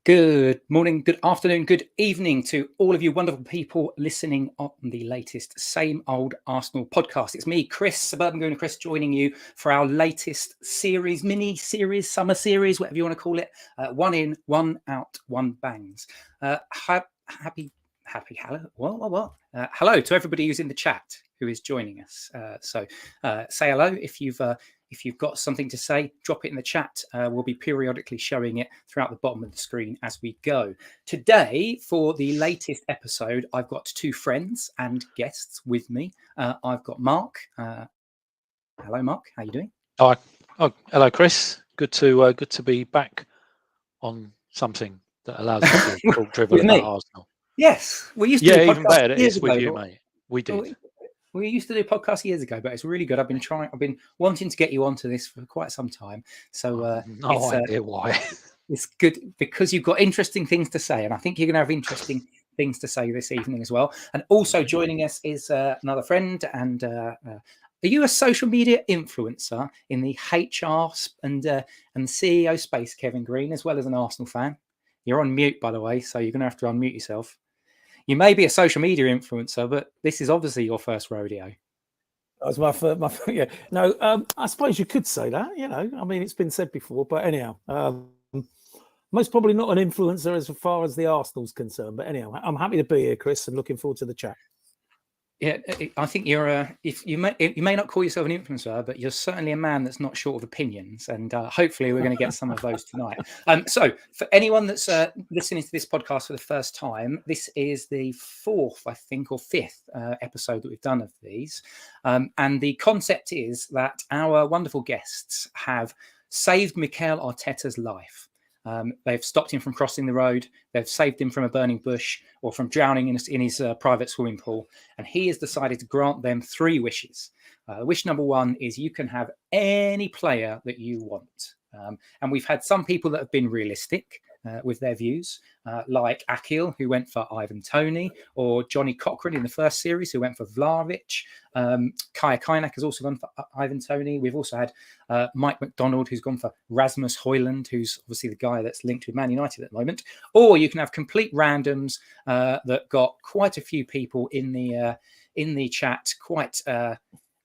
Good morning, good afternoon, good evening to all of you wonderful people listening on the latest Same Old Arsenal podcast. It's me, Chris, Suburban Gooner Chris, joining you for our latest series, mini-series, summer series, whatever you want to call it. One in, one out, one bangs. Happy hello. Hello to everybody who's in the chat who is joining us. So say hello if you've got something to say, drop it in the chat. We'll be periodically showing it throughout the bottom of the screen as we go. Today, for the latest episode, I've got two friends and guests with me. I've got Mark. Hello, Mark. How are you doing? Oh, hello, Chris. Good to be back on something that allows us to talk drivel about Arsenal. Yes, we used to do even better. It's with you, mate. We did. We used to do podcasts years ago, but it's really good. I've been wanting to get you onto this for quite some time. So no idea why. It's good because you've got interesting things to say, and I think you're going to have interesting things to say this evening as well. And also joining us is another friend. And are you a social media influencer in the HR and CEO space, Kevin Green, as well as an Arsenal fan? You're on mute, by the way, so you're going to have to unmute yourself. You may be a social media influencer, but this is obviously your first rodeo. That was my first, yeah. No, I suppose you could say that, I mean, it's been said before, but anyhow, most probably not an influencer as far as the Arsenal's concerned. But anyhow, I'm happy to be here, Chris, and looking forward to the chat. Yeah, I think you're you may not call yourself an influencer, but you're certainly a man that's not short of opinions, and hopefully we're going to get some of those tonight. So for anyone that's listening to this podcast for the first time, this is the fourth, I think, or fifth episode that we've done of these, and the concept is that our wonderful guests have saved Mikel Arteta's life. They've stopped him from crossing the road. They've saved him from a burning bush or from drowning in his private swimming pool. And he has decided to grant them three wishes. Wish number one is you can have any player that you want. And we've had some people that have been realistic with their views, like Akil, who went for Ivan Toney, or Johnny Cochran in the first series, who went for Vlahovic. Kaya Kainak has also gone for Ivan Toney. We've also had Mike McDonald, who's gone for Rasmus Højlund, who's obviously the guy that's linked with Man United at the moment. Or you can have complete randoms that got quite a few people in the chat, quite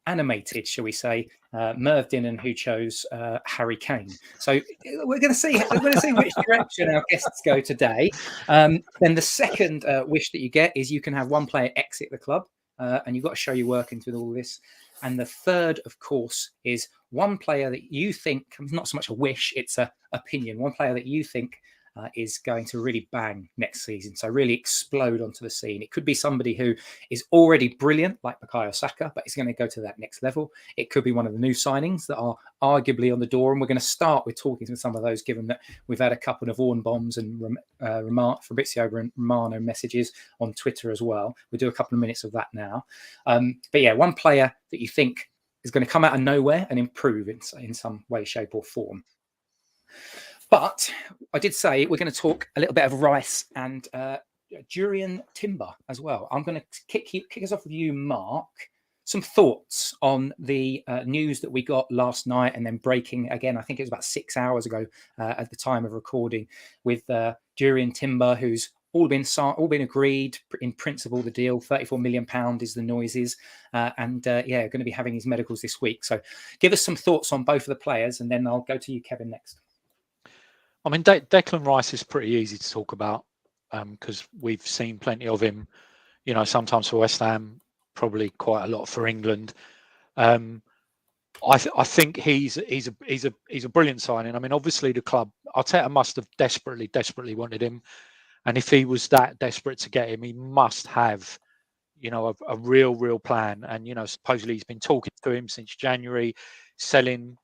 animated, shall we say, Merv Dinnan, who chose Harry Kane. So we're going to see which direction our guests go today. Then the second wish that you get is you can have one player exit the club, and you've got to show your workings with all this. And the third, of course, is one player that you think, not so much a wish, it's an opinion, one player that you think is going to really bang next season. So really explode onto the scene. It could be somebody who is already brilliant, like Bukayo Saka, but is going to go to that next level. It could be one of the new signings that are arguably on the door. And we're going to start with talking to some of those, given that we've had a couple of Vaughan bombs and Fabrizio Romano messages on Twitter as well. We'll do a couple of minutes of that now. But yeah, one player that you think is going to come out of nowhere and improve in some way, shape or form. But I did say we're going to talk a little bit of Rice and Jurrien Timber as well. I'm going to kick us off with you, Mark. Some thoughts on the news that we got last night and then breaking again, I think it was about 6 hours ago at the time of recording, with Jurrien Timber, who's all been agreed in principle. The deal, £34 million is the noises, and going to be having his medicals this week. So give us some thoughts on both of the players, and then I'll go to you, Kevin, next. I mean, Declan Rice is pretty easy to talk about because we've seen plenty of him. Sometimes for West Ham, probably quite a lot for England. I think he's a brilliant signing. I mean, obviously the club, Arteta must have desperately wanted him, and if he was that desperate to get him, he must have, a real plan. And supposedly he's been talking to him since January, selling.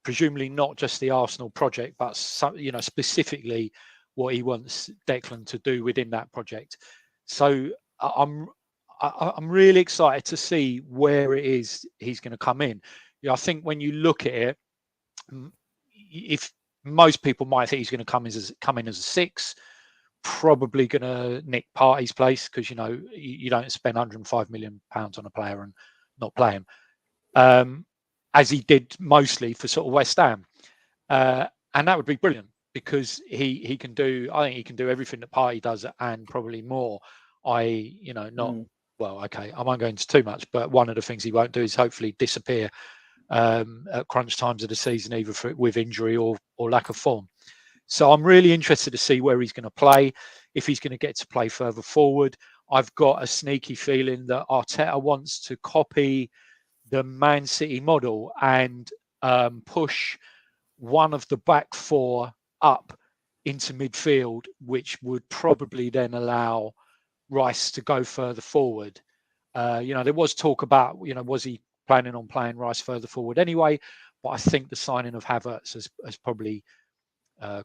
Presumably not just the Arsenal project, but specifically what he wants Declan to do within that project. So I'm really excited to see where it is he's going to come in. I think when you look at it, if most people might think he's going to come in as a 6, probably going to nick Partey's place because, you know, you don't spend £105 million on a player and not play him, as he did mostly for sort of West Ham. And that would be brilliant because he can do, I think he can do everything that Partey does and probably more. You know, not, well, okay, I won't go into too much, but one of the things he won't do is hopefully disappear at crunch times of the season, either with injury or lack of form. So I'm really interested to see where he's going to play, if he's going to get to play further forward. I've got a sneaky feeling that Arteta wants to copy the Man City model and push one of the back four up into midfield, which would probably then allow Rice to go further forward. You know, there was talk about, you know, was he planning on playing Rice further forward anyway? But I think the signing of Havertz has probably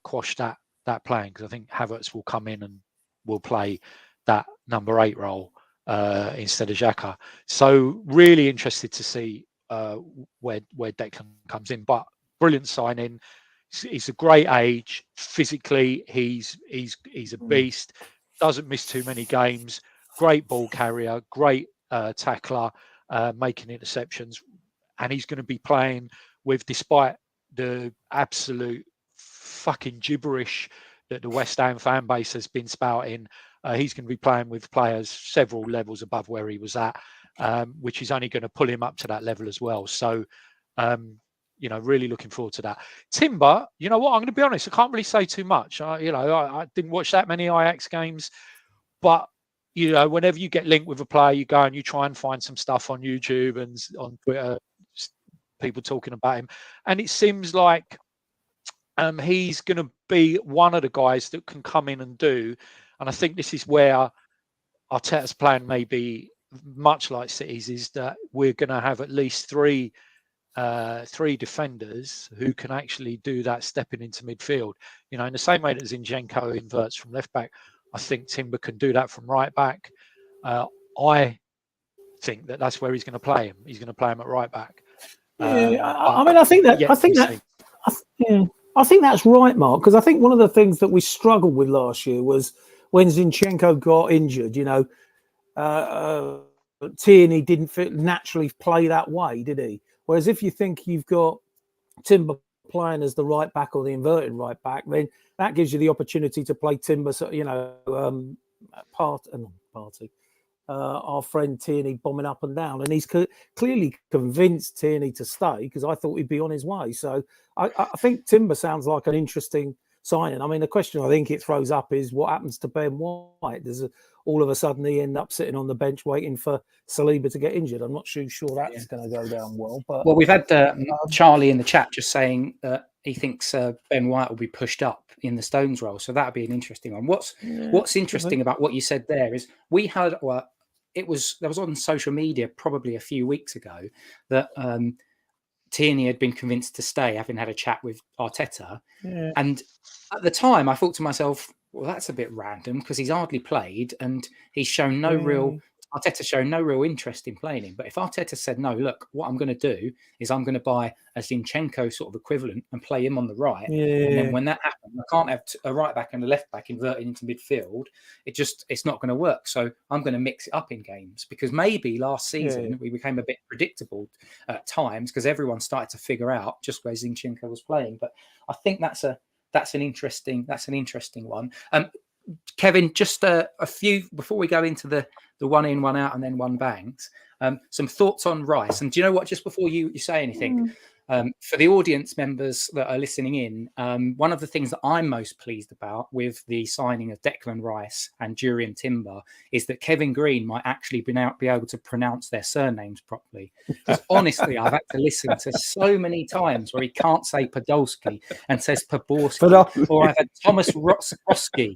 quashed that playing, because I think Havertz will come in and will play that number 8 role instead of Xhaka. So really interested to see where Declan comes in. But brilliant signing. He's a great age. Physically, he's a beast. Doesn't miss too many games. Great ball carrier. Great tackler. Making interceptions. And he's going to be playing with, despite the absolute fucking gibberish that the West Ham fan base has been spouting, he's going to be playing with players several levels above where he was at, which is only going to pull him up to that level as well. So, you know, really looking forward to that. Timber, you know what? I'm going to be honest. I can't really say too much. You know, I didn't watch that many Ajax games, but you know, whenever you get linked with a player, you go and you try and find some stuff on YouTube and on Twitter, people talking about him, and it seems like he's going to be one of the guys that can come in and do. And I think this is where Arteta's plan may be much like City's, is that we're going to have at least three defenders who can actually do that stepping into midfield. You know, in the same way that Zinchenko inverts from left back, I think Timber can do that from right back. I think that's where he's going to play him. He's going to play him at right back. I mean, I think that's right, Mark, because I think one of the things that we struggled with last year was when Zinchenko got injured. You know, Tierney didn't naturally play that way, did he? Whereas if you think you've got Timber playing as the right back or the inverted right back, then that gives you the opportunity to play Timber. So, you know, our friend Tierney bombing up and down, and he's clearly convinced Tierney to stay, because I thought he'd be on his way. So I think Timber sounds like an interesting signing. I mean, the question I think it throws up is what happens to Ben White? All of a sudden he end up sitting on the bench waiting for Saliba to get injured. I'm not sure that's going to go down well. But we've had Charlie in the chat just saying that he thinks Ben White will be pushed up in the Stones role. So that'd be an interesting one. What's interesting about what you said there is we had there was on social media probably a few weeks ago that Tierney had been convinced to stay, having had a chat with Arteta. Yeah. And at the time, I thought to myself, well, that's a bit random because he's hardly played and he's shown Arteta's shown no real interest in playing him. But if Arteta said, no, look, what I'm going to do is I'm going to buy a Zinchenko sort of equivalent and play him on the right. Yeah. And then when that happens, I can't have a right back and a left back inverted into midfield. It's not going to work. So I'm going to mix it up in games, because maybe last season we became a bit predictable at times because everyone started to figure out just where Zinchenko was playing. But I think that's an interesting one. Kevin, just a few before we go into the one in, one out, and then one bangs. Some thoughts on Rice. And do you know what? Just before you say anything, for the audience members that are listening in, one of the things that I'm most pleased about with the signing of Declan Rice and Jurriën Timber is that Kevin Green might actually be able to pronounce their surnames properly. Because honestly, I've had to listen to so many times where he can't say Podolski and says Poborski, or I've had Thomas Roski.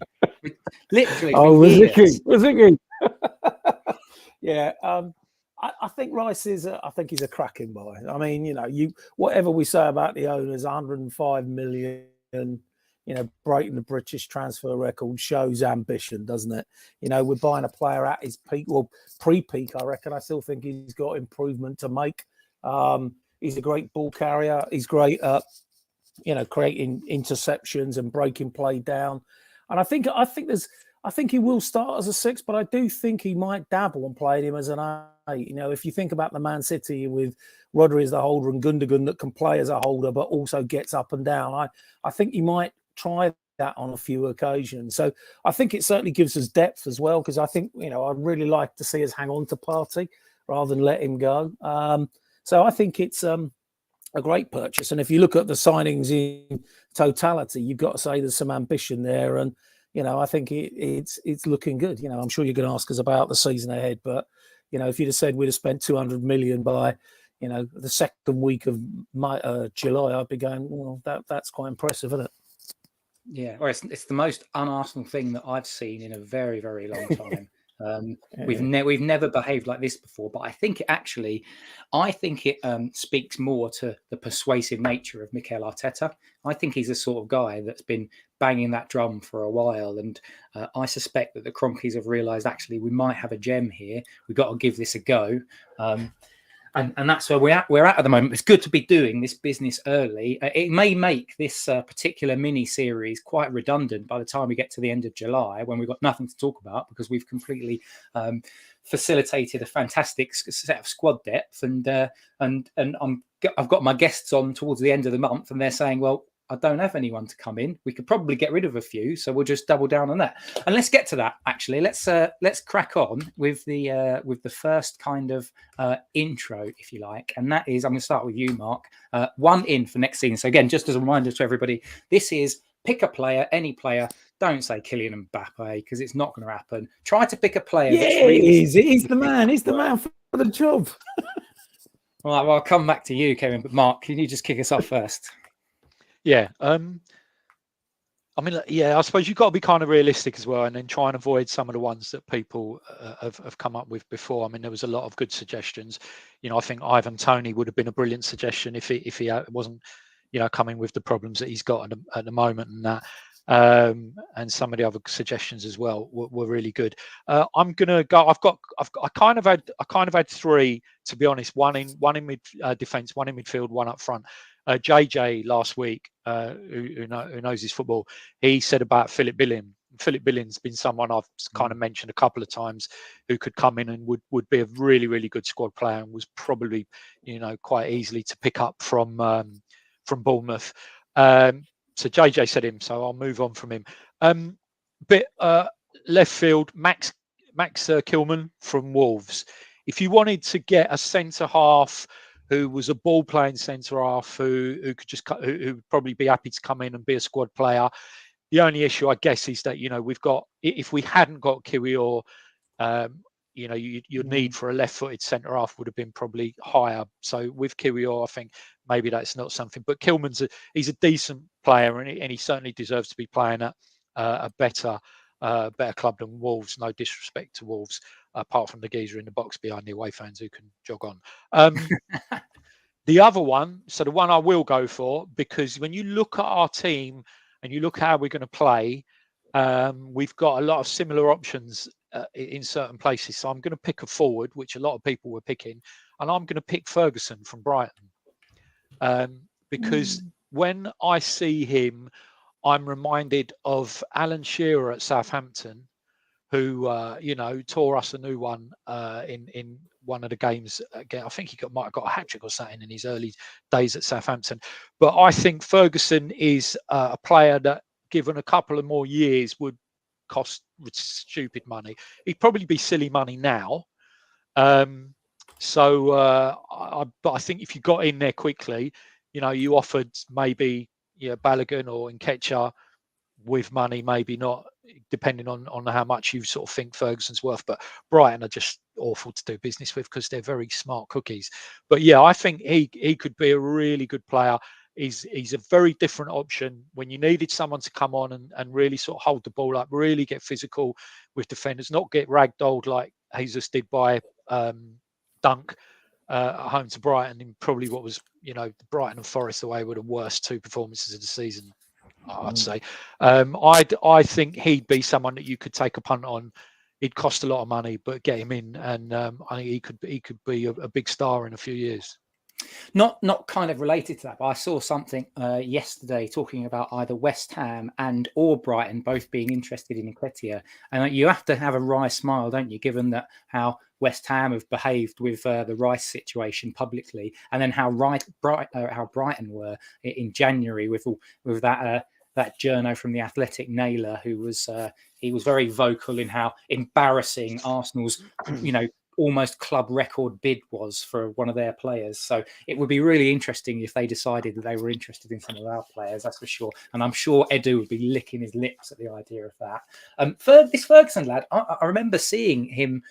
Literally. Oh, was it? Yeah. I think Rice he's a cracking boy. I mean, you know, whatever we say about the owners, 105 million, you know, breaking the British transfer record shows ambition, doesn't it? You know, we're buying a player at his peak, well, pre-peak, I reckon. I still think he's got improvement to make. He's a great ball carrier. He's great at, you know, creating interceptions and breaking play down. And I think he will start as a 6, but I do think he might dabble and play him as an 8. If you think about the Man City with Rodri as the holder and Gundogan that can play as a holder but also gets up and down, I think he might try that on a few occasions. So I think it certainly gives us depth as well, because I think, I'd really like to see us hang on to Partey rather than let him go. So I think it's a great purchase. And if you look at the signings in totality, you've got to say there's some ambition there. And, I think it's looking good. I'm sure you're going to ask us about the season ahead, but, if you'd have said we'd have spent 200 million by, the second week of July, I'd be going, well, that's quite impressive, isn't it? Yeah, well, it's the most un-Arsenal thing that I've seen in a very, very long time. We've never behaved like this before, but I think it speaks more to the persuasive nature of Mikel Arteta. I think he's the sort of guy that's been banging that drum for a while, and I suspect that the Cronkies have realised actually we might have a gem here. We've got to give this a go. And that's where we're at the moment. It's good to be doing this business early. It may make this particular mini series quite redundant by the time we get to the end of July, when we've got nothing to talk about because we've completely facilitated a fantastic set of squad depth. And I've got my guests on towards the end of the month, and they're saying, well, I don't have anyone to come in. We could probably get rid of a few, so we'll just double down on that. And let's get to that. Actually, let's crack on with the first kind of intro, if you like, and that is I'm going to start with you, Mark. One in for next season. So again, just as a reminder to everybody, this is pick a player, any player. Don't say Kylian Mbappe because it's not going to happen. Try to pick a player. Yeah, he's the man. He's the man for the job. All right, well, I'll come back to you, Kevin. But Mark, can you just kick us off first? Yeah. I suppose you've got to be kind of realistic as well, and then try and avoid some of the ones that people have come up with before. I mean, there was a lot of good suggestions. I think Ivan Toney would have been a brilliant suggestion if he wasn't, coming with the problems that he's got at the moment, and that. And some of the other suggestions as well were really good. I'm gonna go. I kind of had three, to be honest. One in mid defence, one in midfield, one up front. JJ last week, who knows his football, he said about Philip Billing. Philip Billing's been someone I've kind of mentioned a couple of times, who could come in and would be a really, really good squad player, and was probably quite easily to pick up from Bournemouth. So JJ said him, so I'll move on from him. Left field, Max Kilman from Wolves. If you wanted to get a centre half who was a ball playing centre half who would probably be happy to come in and be a squad player, the only issue I guess is that we've got, if we hadn't got Kiwior, your need for a left-footed centre half would have been probably higher. So with Kiwior, I think maybe that's not something. But Kilman's he's a decent player, and he certainly deserves to be playing at a better club than Wolves. No disrespect to Wolves, apart from the geezer in the box behind the away fans who can jog on. The other one, so the one I will go for, because when you look at our team and you look how we're going to play, we've got a lot of similar options in certain places. So I'm going to pick a forward, which a lot of people were picking, and I'm going to pick Ferguson from Brighton. Because when I see him, I'm reminded of Alan Shearer at Southampton, who tore us a new one in one of the games. Again, I think might have got a hat trick or something in his early days at Southampton. But I think Ferguson is a player that, given a couple of more years, would cost stupid money. He'd probably be silly money now. But I think if you got in there quickly, you offered maybe Balogun or Nketiah with money, maybe not, depending on how much you sort of think Ferguson's worth. But Brighton are just awful to do business with because they're very smart cookies. But yeah, I think he could be a really good player. He's a very different option when you needed someone to come on and really sort of hold the ball up, really get physical with defenders, not get ragdolled like Jesus did by Dunk at home to Brighton in probably what was, Brighton and Forest away were the worst two performances of the season, I'd say. I think he'd be someone that you could take a punt on. He'd cost a lot of money, but get him in, and I think he could be a big star in a few years. Not kind of related to that, but I saw something yesterday talking about either West Ham and or Brighton both being interested in Nketiah, and you have to have a wry smile, don't you? Given that how West Ham have behaved with the Rice situation publicly, and then how Brighton were in January with that journo from the Athletic Naylor, who was he was very vocal in how embarrassing Arsenal's almost club record bid was for one of their players. So it would be really interesting if they decided that they were interested in some of our players, that's for sure. And I'm sure Edu would be licking his lips at the idea of that. This Ferguson lad, I remember seeing him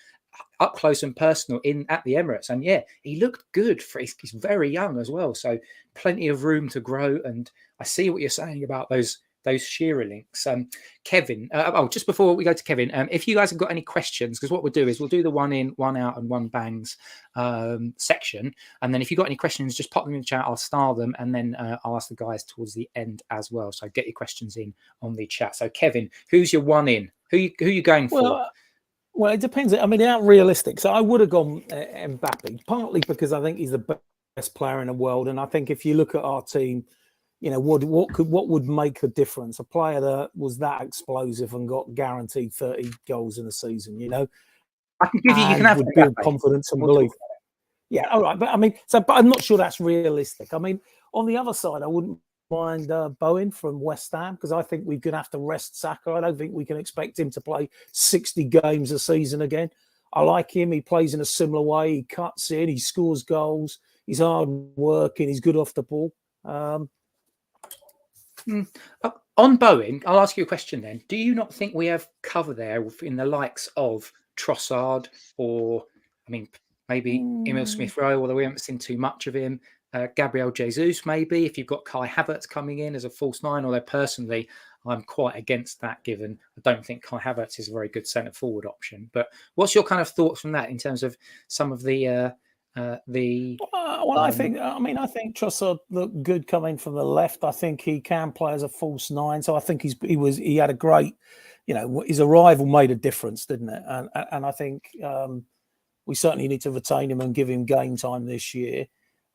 up close and personal at the Emirates, and yeah, he looked good. He's very young as well, so plenty of room to grow. And I see what you're saying about those Shearer links. Kevin, just before we go to Kevin, if you guys have got any questions, because what we'll do is we'll do the one in, one out, and one bangs section, and then if you've got any questions, just pop them in the chat. I'll star them, and then I'll ask the guys towards the end as well. So get your questions in on the chat. So Kevin, who's your one in? Who you going for? Well, it depends. I mean, how realistic. So I would have gone Mbappe, partly because I think he's the best player in the world, and I think if you look at our team, what would make a difference? A player that was that explosive and got guaranteed 30 goals in a season. I can give you. You can have would build confidence and belief. Yeah, all right, but I mean, but I'm not sure that's realistic. I mean, on the other side, I wouldn't mind Bowen from West Ham, because I think we're going to have to rest Saka. I don't think we can expect him to play 60 games a season again. I like him. He plays in a similar way. He cuts in. He scores goals. He's hard working. He's good off the ball. On Bowen, I'll ask you a question then. Do you not think we have cover there in the likes of Trossard, or, I mean, maybe Emil Smith-Rowe, although we haven't seen too much of him, Gabriel Jesus, maybe, if you've got Kai Havertz coming in as a false nine, although personally I'm quite against that, given I don't think Kai Havertz is a very good centre-forward option. But what's your kind of thoughts from that in terms of some of the... I think Trossard looked good coming from the left. I think he can play as a false nine. So I think he had a great, his arrival made a difference, didn't it? And I think we certainly need to retain him and give him game time this year.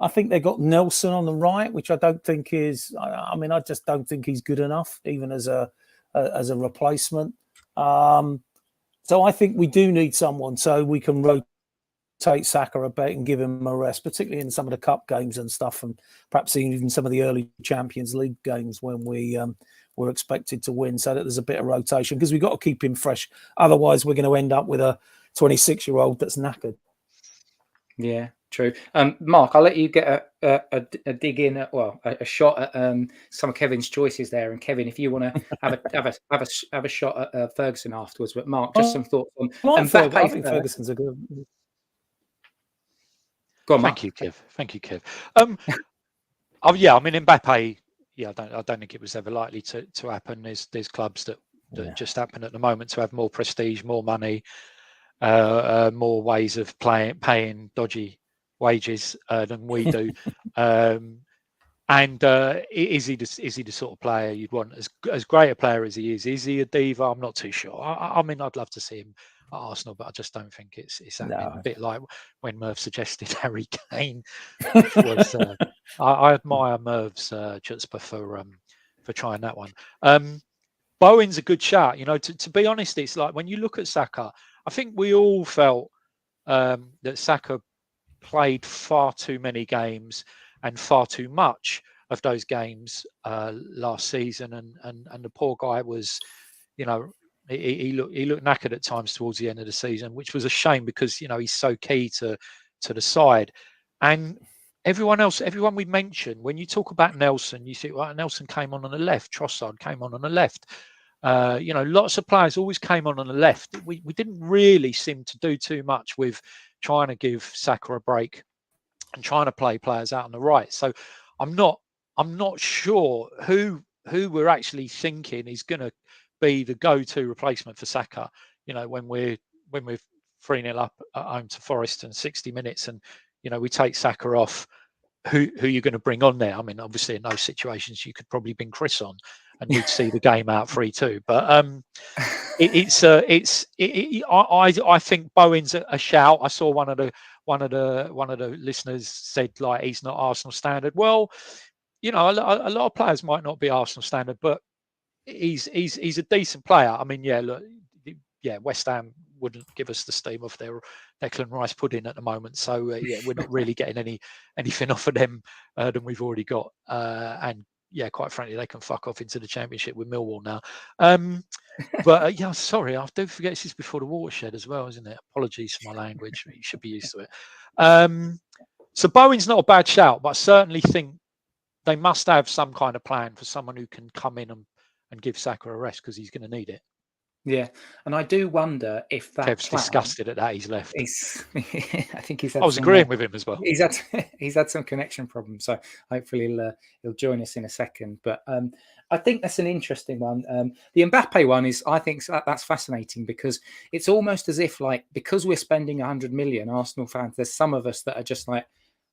I think they got Nelson on the right, which I don't think is. I just don't think he's good enough, even as a replacement. So I think we do need someone so we can rotate Saka a bit and give him a rest, particularly in some of the cup games and stuff, and perhaps even some of the early Champions League games when we were expected to win, so that there's a bit of rotation, because we've got to keep him fresh. Otherwise, we're going to end up with a 26-year-old that's knackered. Yeah, true. Mark, I'll let you get a dig in at, a shot at some of Kevin's choices there. And Kevin, if you want to have a shot at Ferguson afterwards, but Mark, just some thoughts on. I think Ferguson's a good. Go on, Thank you, Kev. Mbappe. Yeah, I don't think it was ever likely to happen. There's clubs that just happen at the moment to have more prestige, more money. More ways of paying dodgy wages than we do, and is he the sort of player you'd want? As great a player as he is he a diva? I'm not too sure. I'd love to see him at Arsenal, but I just don't think it's happening. No. A bit like when Merv suggested Harry Kane, which was I admire Merv's chutzpah for trying that one. Bowen's a good shout. To be honest, it's like when you look at Saka, I think we all felt that Saka played far too many games and far too much of those games last season, and the poor guy was, he looked knackered at times towards the end of the season, which was a shame because he's so key to the side. And everyone we mentioned, when you talk about Nelson, you think, well, Nelson came on the left, Trossard came on the left. Lots of players always came on the left. We didn't really seem to do too much with trying to give Saka a break and trying to play players out on the right. So I'm not sure who we're actually thinking is going to be the go-to replacement for Saka. When we're 3-0 up at home to Forest in 60 minutes, and we take Saka off. Who you're going to bring on there? I mean, obviously in those situations you could probably bring Chris on, and you'd see the game out 3-2. But I think Bowen's a shout. I saw one of the listeners said like he's not Arsenal standard. Well, you know, a lot of players might not be Arsenal standard, but he's a decent player. I mean, yeah, look, yeah, West Ham wouldn't give us the steam of their Declan Rice pudding at the moment. So yeah, we're not really getting anything off of them than we've already got. And yeah, quite frankly, they can fuck off into the Championship with Millwall now. But yeah, sorry, I do forget this is before the watershed as well, isn't it? Apologies for my language. You should be used to it. So Bowen's not a bad shout, but I certainly think they must have some kind of plan for someone who can come in and give Saka a rest because he's going to need it. Yeah, and I do wonder if that Kev's disgusted at that he's left. I think he's had I was agreeing with him as well. He's had some connection problems, so hopefully he'll join us in a second. But I think that's an interesting one. The Mbappe one is, I think that's fascinating because it's almost as if like because we're spending 100 million, Arsenal fans, there's some of us that are just like,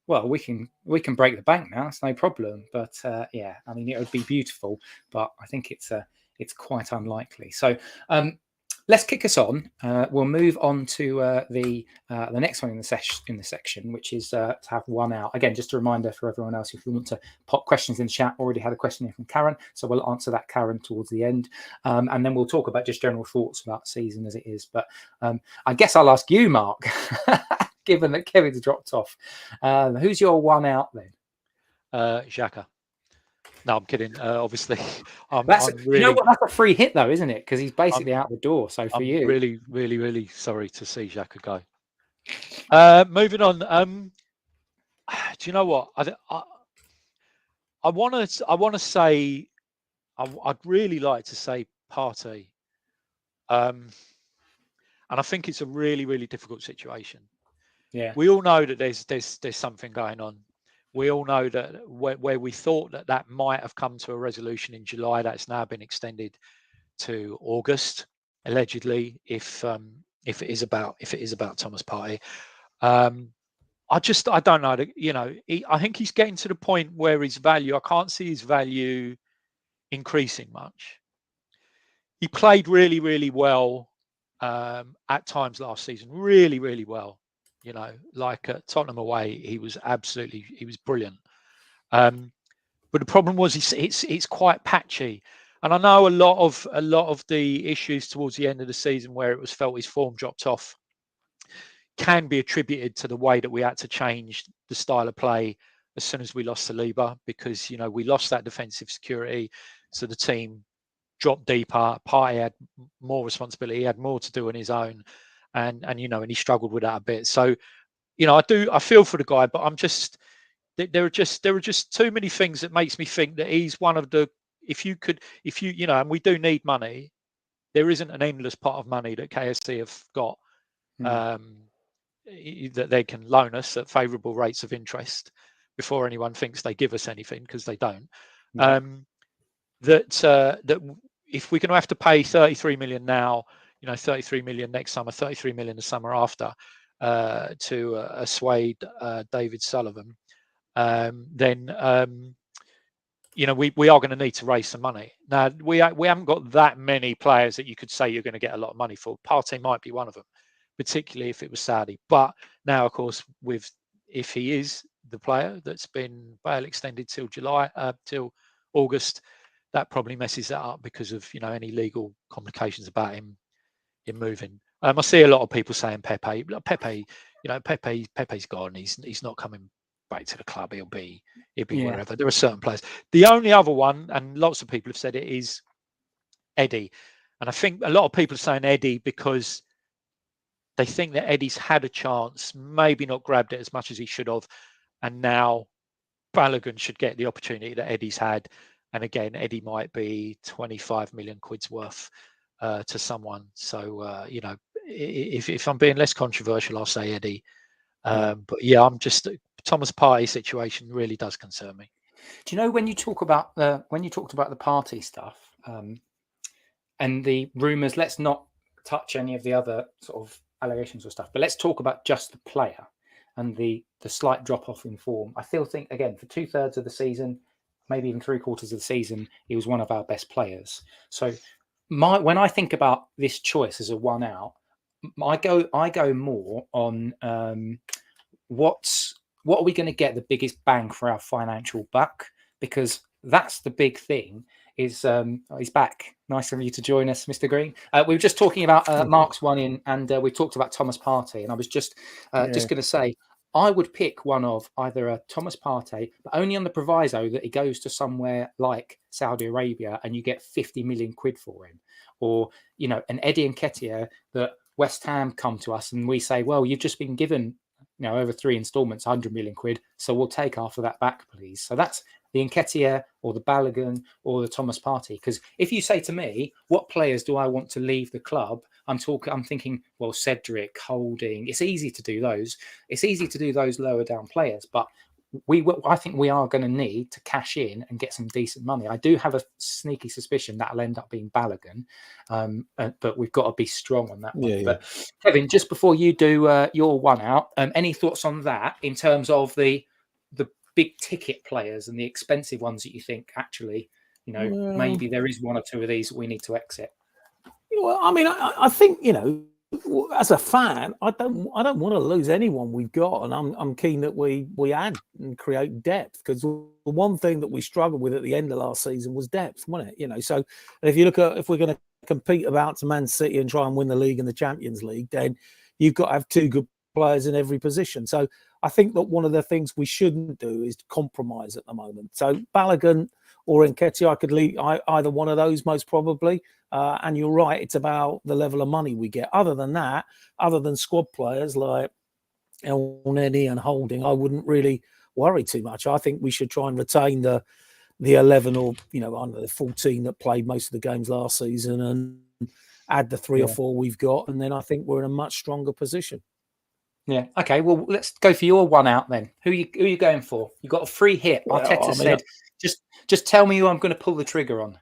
well, we can break the bank now, it's no problem. But yeah, I mean it would be beautiful, but I think it's quite unlikely. So let's kick us on. We'll move on to the next one in the section, which is to have one out. Again, just a reminder for everyone else, if you want to pop questions in the chat, already had a question here from Karen, so we'll answer that, Karen, towards the end. And then we'll talk about just general thoughts about the season as it is. But I guess I'll ask you, Mark, given that Kevin's dropped off. Who's your one out then? Xhaka. No, I'm kidding. Obviously, I'm really, you know what? That's a free hit, though, isn't it? Because he's basically out the door. So for you, really, really, really sorry to see Xhaka go. Moving on. Do you know what? I want to say. I'd really like to say Partey. And I think it's a really, really difficult situation. Yeah. We all know that there's something going on. We all know that where we thought that might have come to a resolution in July, that's now been extended to August, allegedly, if it is about Thomas Partey. I don't know. You know, I think he's getting to the point where his value. I can't see his value increasing much. He played really, really well at times last season. Really, really well. You know, like at Tottenham away, he was brilliant. But the problem was it's quite patchy, and I know a lot of the issues towards the end of the season where it was felt his form dropped off can be attributed to the way that we had to change the style of play as soon as we lost Saliba, because you know we lost that defensive security, so the team dropped deeper. Partey had more responsibility, he had more to do on his own. And you know, and he struggled with that a bit. So, you know, I feel for the guy, but there are just too many things that makes me think that he's one of the, if you know, and we do need money, there isn't an endless pot of money that KSC have got that they can loan us at favourable rates of interest before anyone thinks they give us anything, because they don't. That if we're going to have to pay 33 million now, you know, 33 million next summer, 33 million the summer after, to assuade David Sullivan, then you know we are going to need to raise some money. Now we haven't got that many players that you could say you're going to get a lot of money for. Partey might be one of them, particularly if it was Saudi. But now, of course, if he is the player that's been bail extended till July, till August, that probably messes that up because of, you know, any legal complications about him moving. I see a lot of people saying Pepe, you know, Pepe's gone. He's not coming back to the club. He'll be wherever. There are certain players. The only other one, and lots of people have said it, is Eddie. And I think a lot of people are saying Eddie because they think that Eddie's had a chance, maybe not grabbed it as much as he should have, and now Balogun should get the opportunity that Eddie's had. And again, Eddie might be 25 million quid's worth to someone. So, you know, if I'm being less controversial, I'll say Eddie. But yeah, I'm just, Thomas Partey situation really does concern me. Do you know, when you talked about the Partey stuff and the rumours, let's not touch any of the other sort of allegations or stuff, but let's talk about just the player and the slight drop off in form. I still think, again, for 2/3 of the season, maybe even 3/4 of the season, he was one of our best players. So when I think about this choice as a one out, I go more on what are we going to get the biggest bang for our financial buck, because that's the big thing. Is he's back. Nice of you to join us, Mr. Green. We were just talking about Mark's one in, and we talked about Thomas Partey, and I was just going to say I would pick one of either a Thomas Partey, but only on the proviso that he goes to somewhere like Saudi Arabia and you get 50 million quid for him, or an Eddie Nketiah that West Ham come to us and we say, well, you've just been given over 3 installments, 100 million quid, so we'll take half of that back, please. So that's the Nketiah or the Balogun or the Thomas Partey. Because if you say to me, what players do I want to leave the club? I'm thinking, well, Cedric, Holding. It's easy to do those. It's easy to do those lower down players, but I think we are going to need to cash in and get some decent money. I do have a sneaky suspicion that'll end up being Balogun, but we've got to be strong on that one. Yeah. But Kevin, just before you do your one out, any thoughts on that in terms of the big ticket players and the expensive ones that you think actually, maybe there is one or two of these that we need to exit? Well, I mean, I think as a fan, I don't want to lose anyone we've got, and I'm keen that we add and create depth, because the one thing that we struggled with at the end of last season was depth, wasn't it? So if you look at, if we're going to compete about to Man City and try and win the league and the Champions League, then you've got to have 2 good players in every position. So I think that one of the things we shouldn't do is compromise at the moment. So Balogun or Nketiah, I could leave either one of those most probably. And you're right, it's about the level of money we get. Other than that, other than squad players like Elneny and Holding, I wouldn't really worry too much. I think we should try and retain the 11 or under the 14 that played most of the games last season, and add the 3 or 4 we've got, and then I think we're in a much stronger position. Yeah. Okay. Well, let's go for your one out then. Who are you going for? You got a free hit. Arteta said, just tell me who I'm going to pull the trigger on.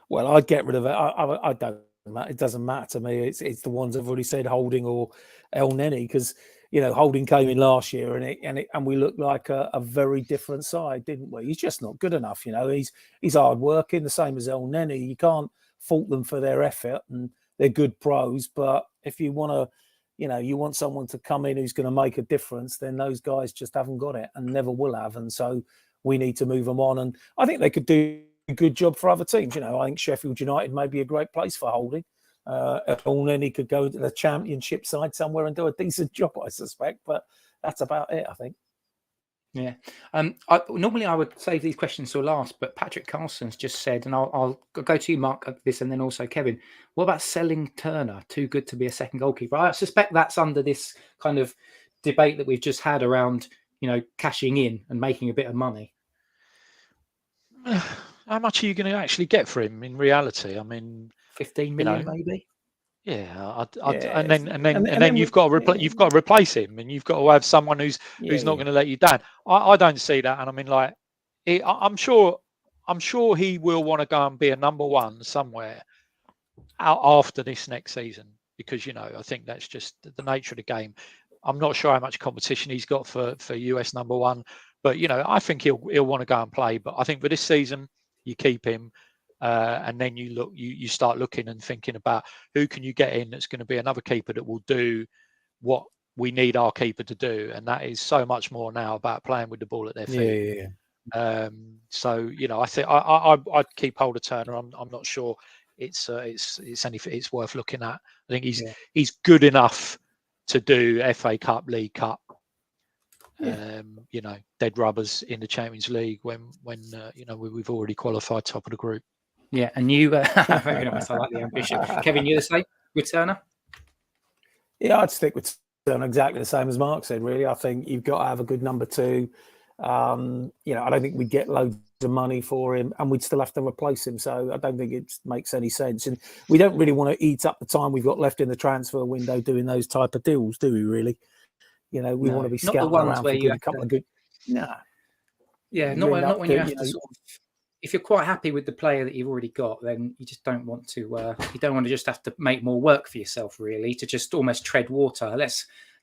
Well, I'd get rid of it. I don't. It doesn't matter to me. It's the ones I've already said, Holding or Elneny, because Holding came in last year and we looked like a very different side, didn't we? He's just not good enough. He's hard working, the same as Elneny. You can't fault them for their effort, and they're good pros. But if you want to, you want someone to come in who's going to make a difference, then those guys just haven't got it and never will have. And so we need to move them on. And I think they could do a good job for other teams. I think Sheffield United may be a great place for Holding. Elneny could go to the Championship side somewhere and do a decent job, I suspect. But that's about it, I think. Yeah. Normally I would save these questions till last, but Patrick Carlson's just said, and I'll go to you, Mark, this, and then also Kevin. What about selling Turner? Too good to be a second goalkeeper. I suspect that's under this kind of debate that we've just had around, cashing in and making a bit of money. How much are you going to actually get for him in reality? I mean, 15 million, maybe. Yeah, and then you've got to replace him, and you've got to have someone who's not going to let you down. I don't see that, and I mean, like, I'm sure he will want to go and be a number one somewhere out after this next season, because I think that's just the nature of the game. I'm not sure how much competition he's got for US number one, but I think he'll want to go and play. But I think for this season, you keep him. And then you start looking and thinking about who can you get in that's going to be another keeper that will do what we need our keeper to do, and that is so much more now about playing with the ball at their feet. Yeah. So I think I'd keep hold of Turner. I'm not sure it's worth looking at. I think he's good enough to do FA Cup, League Cup. Dead rubbers in the Champions League when we've already qualified top of the group. Yeah, and you very nice. I like the ambition. Kevin, you the same with Turner? Yeah, I'd stick with Turner exactly the same as Mark said. Really, I think you've got to have a good number 2. I don't think we'd get loads of money for him, and we'd still have to replace him. So I don't think it makes any sense. And we don't really want to eat up the time we've got left in the transfer window doing those type of deals, do we? Really? We want to be scouting around for a couple of good. No. Yeah, not when you have to sort of. If you're quite happy with the player that you've already got, then you just don't want to. You don't want to just have to make more work for yourself, really, to just almost tread water.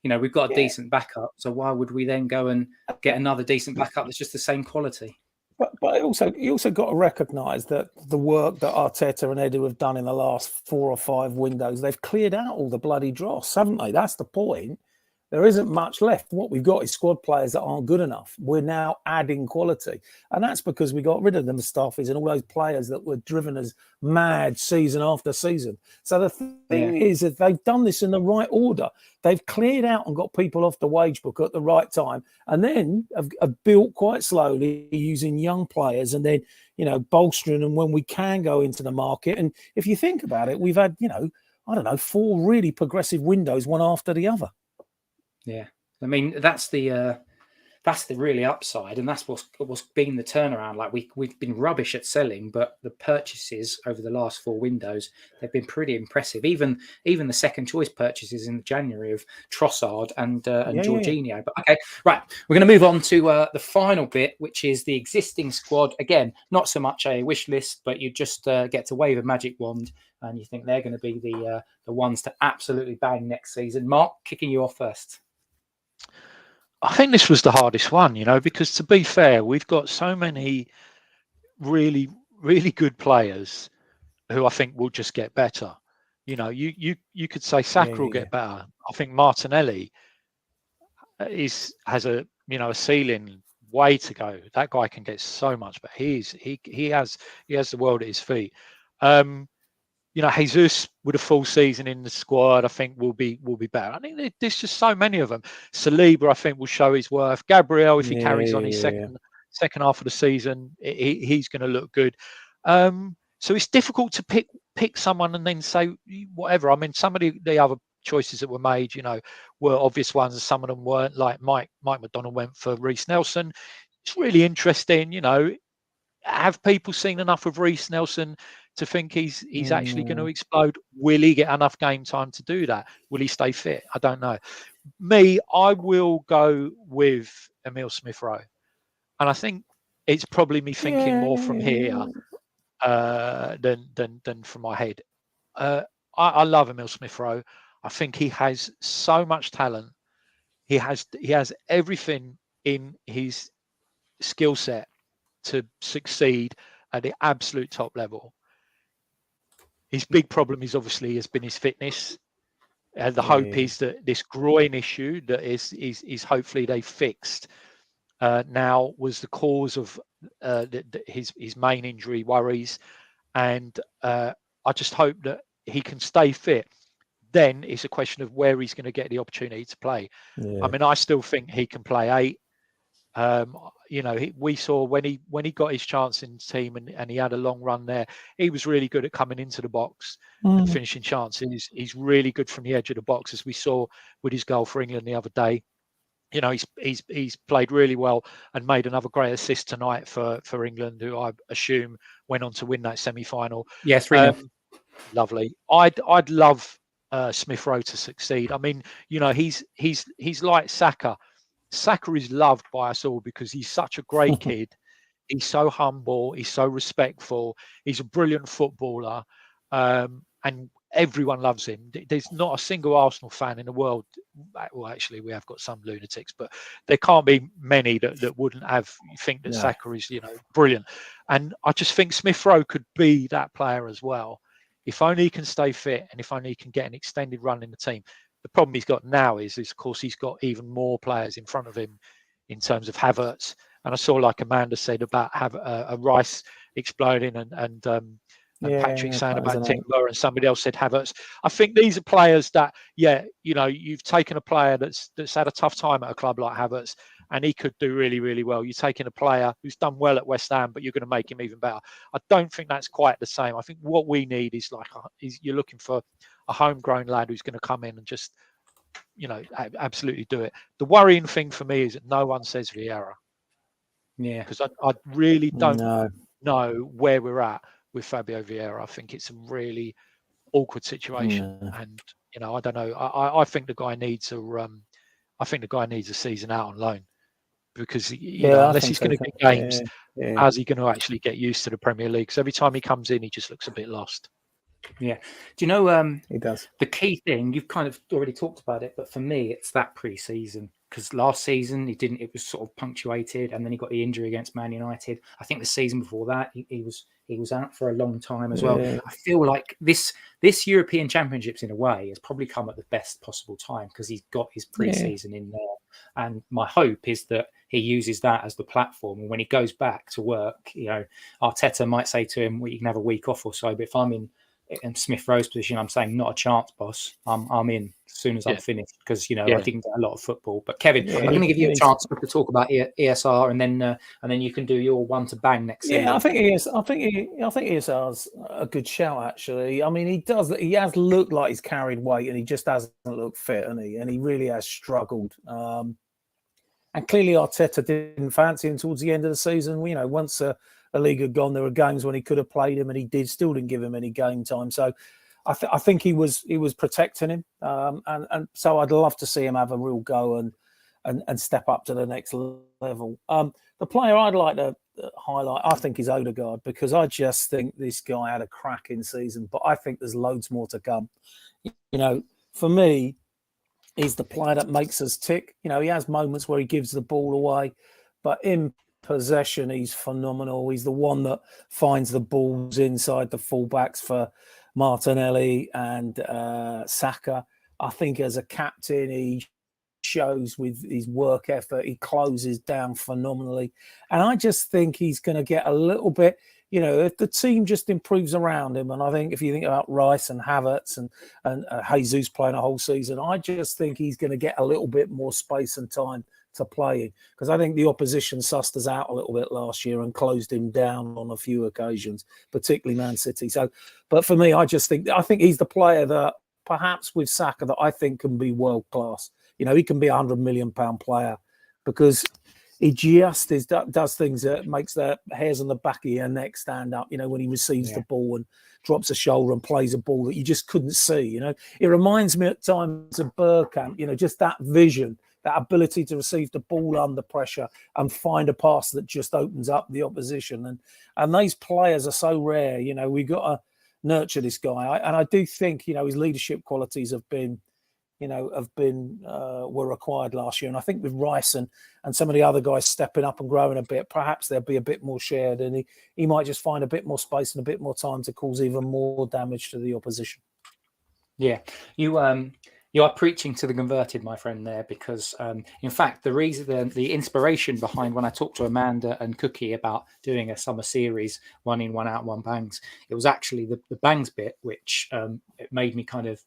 We've got a decent backup, so why would we then go and get another decent backup that's just the same quality? But you also got to recognise that the work that Arteta and Edu have done in the last 4 or 5 windows, they've cleared out all the bloody dross, haven't they? That's the point. There isn't much left. What we've got is squad players that aren't good enough. We're now adding quality. And that's because we got rid of them staffies and all those players that were driven as mad season after season. So the thing is that they've done this in the right order. They've cleared out and got people off the wage book at the right time, and then have built quite slowly using young players and then, bolstering them when we can go into the market. And if you think about it, we've had, 4 really progressive windows, one after the other. Yeah, I mean that's the really upside, and that's what's been the turnaround. Like we've been rubbish at selling, but the purchases over the last 4 windows, they've been pretty impressive. Even the second choice purchases in January of Trossard and Jorginho. Yeah. But okay, right, we're going to move on to the final bit, which is the existing squad. Again, not so much a wish list, but you just get to wave a magic wand, and you think they're going to be the ones to absolutely bang next season. Mark, kicking you off first. I think this was the hardest one, because to be fair, we've got so many really, really good players who I think will just get better. You could say Saka will get better. I think Martinelli has a ceiling way to go. That guy can get so much better. He has the world at his feet. Jesus with a full season in the squad, I think will be better. I think there's just so many of them. Saliba, I think, will show his worth. Gabriel, if he carries on his second half of the season, he's going to look good. So it's difficult to pick someone and then say whatever. I mean, some of the other choices that were made, were obvious ones, and some of them weren't. Like Mike McDonald went for Reiss Nelson. It's really interesting. Have people seen enough of Reiss Nelson to think he's actually going to explode? Will he get enough game time to do that? Will he stay fit? I don't know. I will go with Emile Smith-Rowe, and I think it's probably me thinking more from here than from my head. I love Emile Smith-Rowe. I think he has so much talent. He has everything in his skill set to succeed at the absolute top level. His big problem has been his fitness. The hope is that this groin issue that is hopefully they fixed now was the cause of his main injury worries, and I just hope that he can stay fit. Then it's a question of where he's going to get the opportunity to play. I mean, I still think he can play 8. We saw when he got his chance in the team and he had a long run there, he was really good at coming into the box and finishing chances. He's really good from the edge of the box, as we saw with his goal for England the other day. He's played really well and made another great assist tonight for England, who I assume went on to win that semi-final. Yeah, 3-0. Lovely. I'd love Smith-Rowe to succeed. I mean, he's like Saka. Saka is loved by us all because he's such a great kid. He's so humble. He's so respectful. He's a brilliant footballer, and everyone loves him. There's not a single Arsenal fan in the world. Well, actually, we have got some lunatics, but there can't be many that wouldn't think that Saka is, brilliant. And I just think Smith-Rowe could be that player as well, if only he can stay fit and if only he can get an extended run in the team. The problem he's got now is of course, he's got even more players in front of him in terms of Havertz. And I saw, like Amanda said, about a Rice exploding and Patrick saying about Timber, and somebody else said Havertz. I think these are players that, you've taken a player that's had a tough time at a club like Havertz, and he could do really, really well. You're taking a player who's done well at West Ham, but you're going to make him even better. I don't think that's quite the same. I think what we need is you're looking for a homegrown lad who's going to come in and just, absolutely do it. The worrying thing for me is that no one says Vieira. Yeah. Because I really don't know where we're at with Fabio Vieira. I think it's a really awkward situation, and I don't know. I think the guy needs a season out on loan, because unless he's going to get games, how's he going to actually get used to the Premier League? Because every time he comes in, he just looks a bit lost. Yeah. Do you know? He does. The key thing, you've kind of already talked about it, but for me, it's that pre-season. because last season he didn't. It was sort of punctuated, and then he got the injury against Man United. I think the season before that he was out for a long time as well. I feel like this European Championships in a way has probably come at the best possible time because he's got his pre-season in there, and my hope is that he uses that as the platform. And when he goes back to work, Arteta might say to him, "Well, you can have a week off or so." But if I'm in Smith Rowe's position, I'm saying, "Not a chance, boss. I'm in as soon as I'm finished," because I didn't get a lot of football. But Kevin, I'm going to give you a chance to talk about ESR, and then you can do your one to bang next season. Yeah, I think ESR's a good shout. Actually, I mean, he has looked like he's carried weight, and he just hasn't looked fit, and he really has struggled. And clearly, Arteta didn't fancy him towards the end of the season. Once a league had gone, there were games when he could have played him, and he still didn't give him any game time. So I think he was protecting him, and so I'd love to see him have a real go and step up to the next level. The player I'd like to highlight, I think, is Odegaard, because I just think this guy had a cracking season, but I think there's loads more to come. For me, he's the player that makes us tick. He has moments where he gives the ball away, but in possession, he's phenomenal. He's the one that finds the balls inside the fullbacks for Martinelli and Saka. I think as a captain, he shows with his work ethic. He closes down phenomenally. And I just think he's going to get a little bit, if the team just improves around him. And I think if you think about Rice and Havertz and Jesus playing a whole season, I just think he's going to get a little bit more space and time to play in, because I think the opposition sussed us out a little bit last year and closed him down on a few occasions, particularly Man City. So, but for me, I think he's the player that perhaps with Saka that I think can be world class. He can be a £100 million player, because he just does things that makes the hairs on the back of your neck stand up. When he receives the ball and drops a shoulder and plays a ball that you just couldn't see. It reminds me at times of Bergkamp. Just that vision, that ability to receive the ball under pressure and find a pass that just opens up the opposition. And these players are so rare. We've got to nurture this guy. And I do think, his leadership qualities were required last year. And I think with Rice and some of the other guys stepping up and growing a bit, perhaps there'll be a bit more shared, and he might just find a bit more space and a bit more time to cause even more damage to the opposition. Yeah, you are preaching to the converted, my friend, there, because in fact, the reason, the inspiration behind when I talked to Amanda and Cookie about doing a summer series, 1 in, 1 out, 1 bangs, it was actually the bangs bit which it made me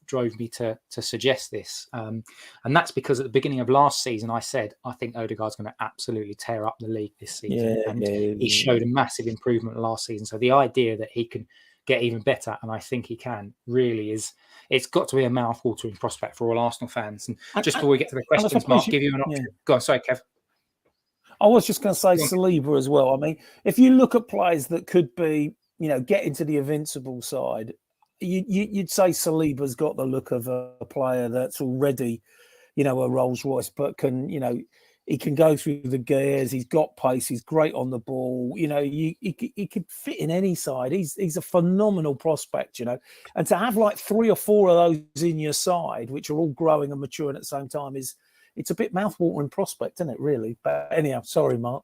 drove me to suggest this, and that's because at the beginning of last season I said I think Odegaard's going to absolutely tear up the league this season, he showed a massive improvement last season. So the idea that he can get even better, and I think he can, really it's got to be a mouth-watering prospect for all Arsenal fans. And just before we get to the questions, Mark, give you an option. Go on, sorry, Kev. I was just going to say Saliba as well. I mean, if you look at players that could be, get into the invincible side, you'd say Saliba's got the look of a player that's already, a Rolls Royce, but can, he can go through the gears. He's got pace. He's great on the ball. He could fit in any side. He's a phenomenal prospect, And to have like 3 or 4 of those in your side, which are all growing and maturing at the same time, it's a bit mouth-watering prospect, isn't it? Really. But anyhow, sorry, Mark.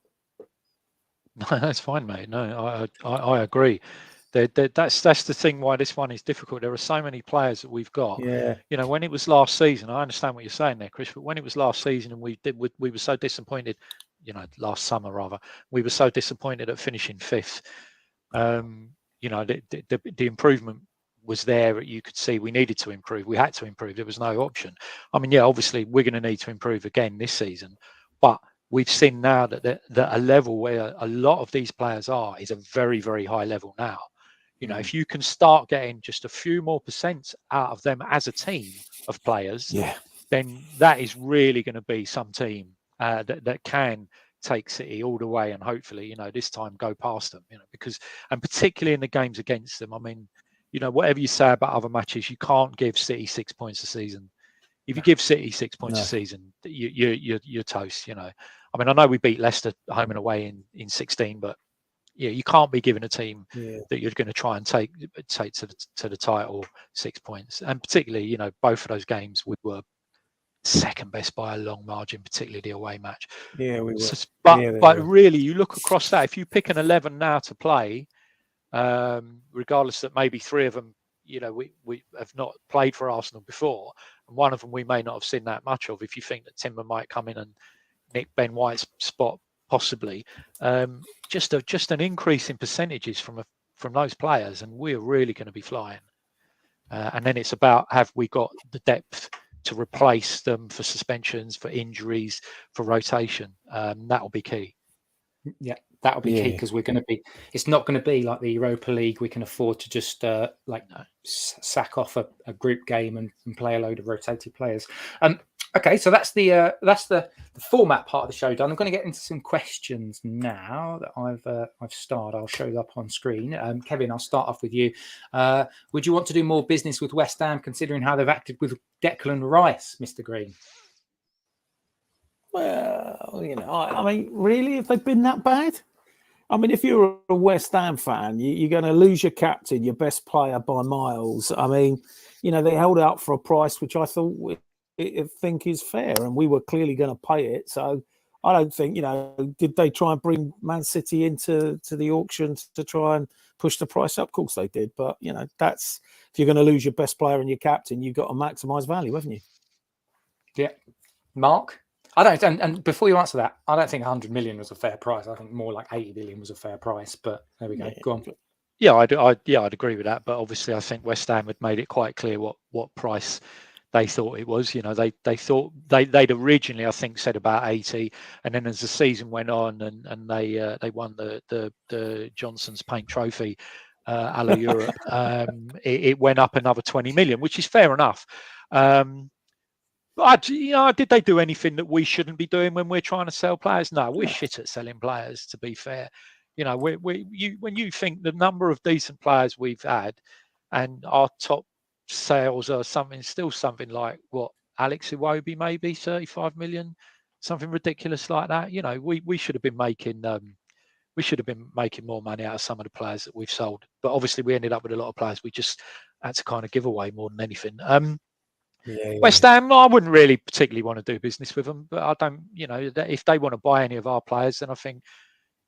No, that's fine, mate. No, I agree. That's the thing why this one is difficult. There are so many players that we've got. Yeah. When it was last season, I understand what you're saying there, Chris. But when it was last season and we were so disappointed, last summer rather, we were so disappointed at finishing 5th. The improvement was there. You could see we needed to improve. We had to improve. There was no option. I mean, obviously we're going to need to improve again this season, but we've seen now that a level where a lot of these players is a very, very high level now. If you can start getting just a few more % out of them as a team of players, then that is really going to be some team that can take City all the way, and hopefully, this time go past them. Because, and particularly in the games against them, I mean, whatever you say about other matches, you can't give City 6 points a season. If you give City 6 points a season, you're toast. I mean, I know we beat Leicester home and away in 16, but you can't be giving a team that you're going to try and take to the title 6 points. And particularly, both of those games we were second best by a long margin, particularly the away match. Yeah, we were. But really, you look across that. If you pick an 11 now to play, regardless that maybe 3 of them, we have not played for Arsenal before, and one of them we may not have seen that much of. If you think that Timber might come in and nick Ben White's spot, possibly, just an increase in percentages from those players, and we're really going to be flying. And then it's about, have we got the depth to replace them for suspensions, for injuries, for rotation? That'll be key. Yeah, that'll be key, because it's not going to be like the Europa League. We can afford to just sack off a group game and play a load of rotated players. Okay, so that's the format part of the show done. I'm going to get into some questions now that I've started. I'll show that up on screen. Kevin, I'll start off with you. Would you want to do more business with West Ham, considering how they've acted with Declan Rice, Mr. Green? Well, I mean, really, have they been that bad? I mean, if you're a West Ham fan, you're going to lose your captain, your best player by miles. I mean, they held out for a price which I think is fair, and we were clearly going to pay it. So I don't think, did they try and bring Man City into the auction to try and push the price up? Of course they did. But, that's, if you're going to lose your best player and your captain, you've got to maximise value, haven't you? Yeah. Mark? I don't, and before you answer that, I don't think 100 million was a fair price. I think more like 80 million was a fair price. But there we go. Go on. Yeah, I'd agree with that. But obviously, I think West Ham had made it quite clear what price they thought it was. They thought they'd originally, I think, said about 80, and then as the season went on and they won the Johnson's Paint Trophy, a la Europe, it went up another 20 million, which is fair enough. But did they do anything that we shouldn't be doing when we're trying to sell players? No, we're shit at selling players, to be fair. When you think the number of decent players we've had, and our top sales are still something like what, Alex Iwobi, maybe 35 million, something ridiculous like that. We should have been making more money out of some of the players that we've sold. But obviously we ended up with a lot of players we just had to kind of give away more than anything. West Ham, I wouldn't really particularly want to do business with them, but I don't, if they want to buy any of our players, then I think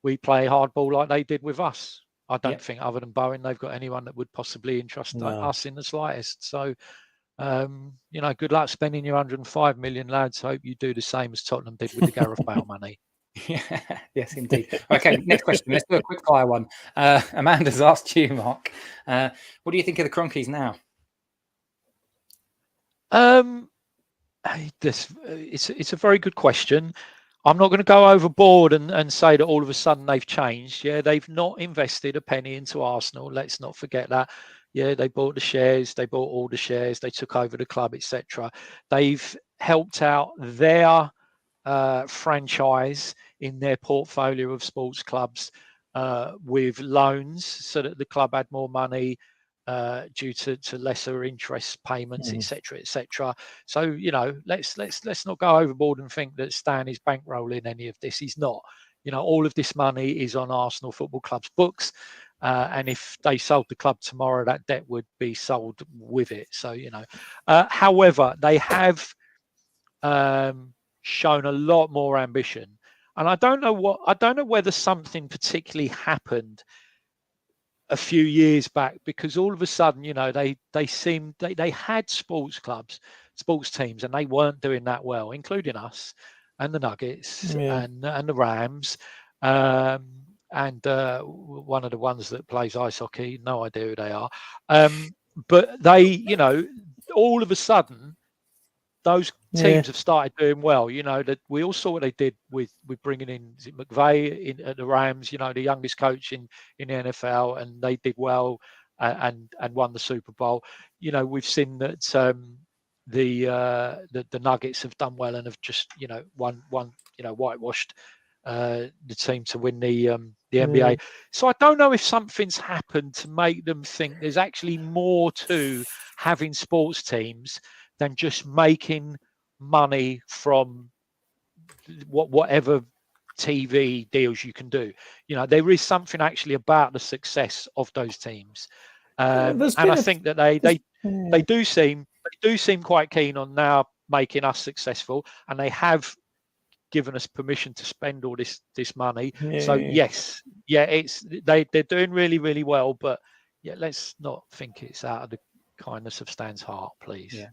we play hardball like they did with us. I don't think, other than Bowen, they've got anyone that would possibly entrust us in the slightest. So, good luck spending your 105 million, lads. Hope you do the same as Tottenham did with the Gareth Bale money. Yeah, yes, indeed. Okay, next question. Let's do a quick fire one. Amanda's asked you, Mark. What do you think of the Cronkies now? It's a very good question. I'm not going to go overboard and say that all of a sudden they've changed. Yeah, they've not invested a penny into Arsenal. Let's not forget that. Yeah, they bought the shares, they bought all the shares, they took over the club, etc. They've helped out their franchise in their portfolio of sports clubs with loans, so that the club had more money due to lesser interest payments, etc. So let's not go overboard and think that Stan is bankrolling any of this. He's not. All of this money is on Arsenal Football Club's books, and if they sold the club tomorrow, that debt would be sold with it. So however, they have shown a lot more ambition, and I don't know whether something particularly happened a few years back, because all of a sudden, they had sports clubs, sports teams, and they weren't doing that well, including us and the Nuggets and the Rams, and one of the ones that plays ice hockey. No idea who they are, but they, all of a sudden, those teams have started doing well. That we all saw what they did with bringing in McVay at the Rams. The youngest coach in the NFL, and they did well and won the Super Bowl. We've seen that the Nuggets have done well and have just whitewashed the team to win the NBA. So I don't know if something's happened to make them think there's actually more to having sports teams than just making money from whatever TV deals you can do. There is something actually about the success of those teams, and I think that they do seem quite keen on now making us successful, and they have given us permission to spend all this money. So yes, they're doing really, really well, but yeah, let's not think it's out of the kindness of Stan's heart, please. Yeah.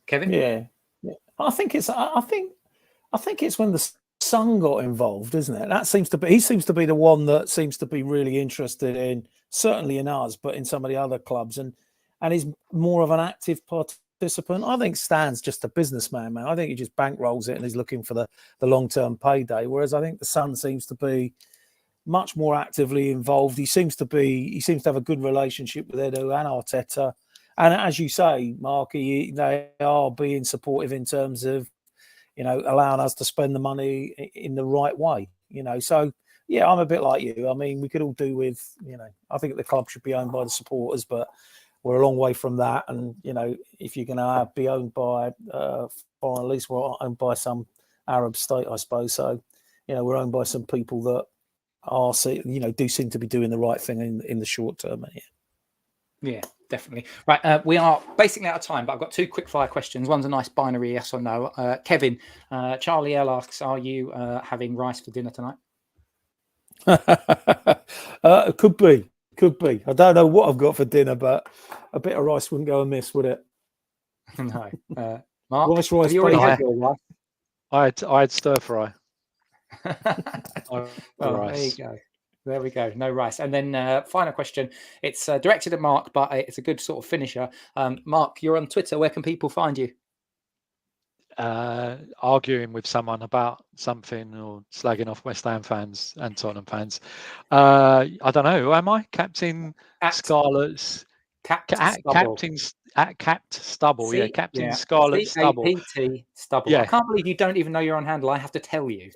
Kevin? Yeah. I think it's when the son got involved, isn't it? He seems to be the one that seems to be really interested in, certainly in us, but in some of the other clubs, and he's more of an active participant. I think Stan's just a businessman, man. I think he just bankrolls it and he's looking for the long-term payday. Whereas I think the son seems to be much more actively involved. He seems to have a good relationship with Edu and Arteta. And as you say, Mark, they are being supportive in terms of, allowing us to spend the money in the right way, So, yeah, I'm a bit like you. I mean, we could all do with, I think the club should be owned by the supporters, but we're a long way from that. And, if you're going to be owned by, or at least we're owned by some Arab state, I suppose. So, we're owned by some people that are, do seem to be doing the right thing in the short term. Yeah, definitely. Right. We are basically out of time, but I've got 2 quick fire questions. One's a nice binary yes or no. Kevin, Charlie L asks, are you having rice for dinner tonight? Could be. I don't know what I've got for dinner, but a bit of rice wouldn't go amiss, would it? No. Mark, rice, have you already had your rice? I had stir fry. There we go. No rice. And then final question. It's directed at Mark, but it's a good sort of finisher. Mark, you're on Twitter. Where can people find you? Arguing with someone about something or slagging off West Ham fans and Tottenham fans. I don't know. Who am I? Captain Scarlet's. Captain Stubble. Captain Scarlet Stubble. CAPT Stubble. Yeah. I can't believe you don't even know your own handle. I have to tell you.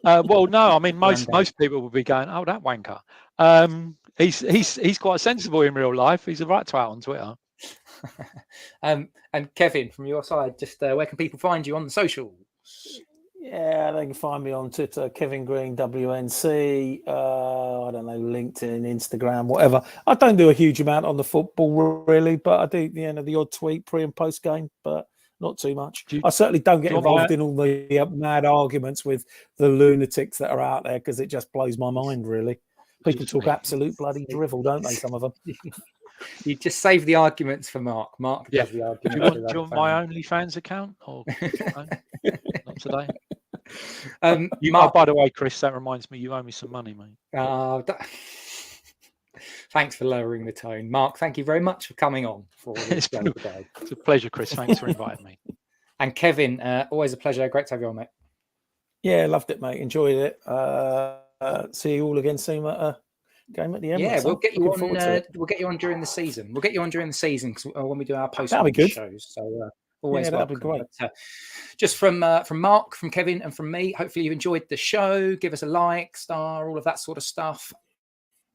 Well, no, I mean most people will be going, "Oh, that wanker." He's quite sensible in real life. He's a right twat on Twitter. And Kevin, from your side, just where can people find you on the socials? Yeah, they can find me on Twitter, Kevin Green WNC. I don't know, LinkedIn, Instagram, whatever. I don't do a huge amount on the football really, but I do the odd tweet pre and post game, but not too much. I certainly don't get involved in all the mad arguments with the lunatics that are out there because it just blows my mind, really. People talk absolute bloody drivel, don't they, some of them? You just save the arguments for Mark. Mark does the arguments. Do you want my OnlyFans account? Or not today? Mark, by the way, Chris, that reminds me, you owe me some money, mate. Thanks for lowering the tone. Mark, thank you very much for coming on. It's a pleasure, Chris. Thanks for inviting me. And Kevin, always a pleasure. Great to have you on, mate. Yeah, loved it, mate. Enjoyed it. See you all again soon at a game at the Emirates. Yeah, we'll get you on. We'll get you on during the season. We'll get you on during the season when we do our post shows. So always that'd be great. But, just from Mark, from Kevin, and from me, hopefully you enjoyed the show. Give us a like, star, all of that sort of stuff.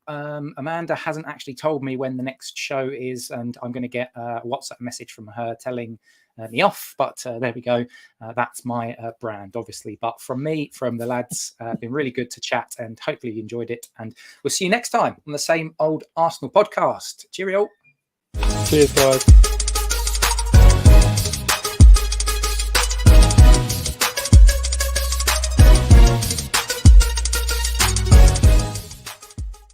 Amanda hasn't actually told me when the next show is, and I'm going to get a WhatsApp message from her telling me off. But there we go. That's my brand, obviously. But from me, from the lads, been really good to chat, and hopefully you enjoyed it. And we'll see you next time on the same old Arsenal podcast. Cheerio. Cheers, guys.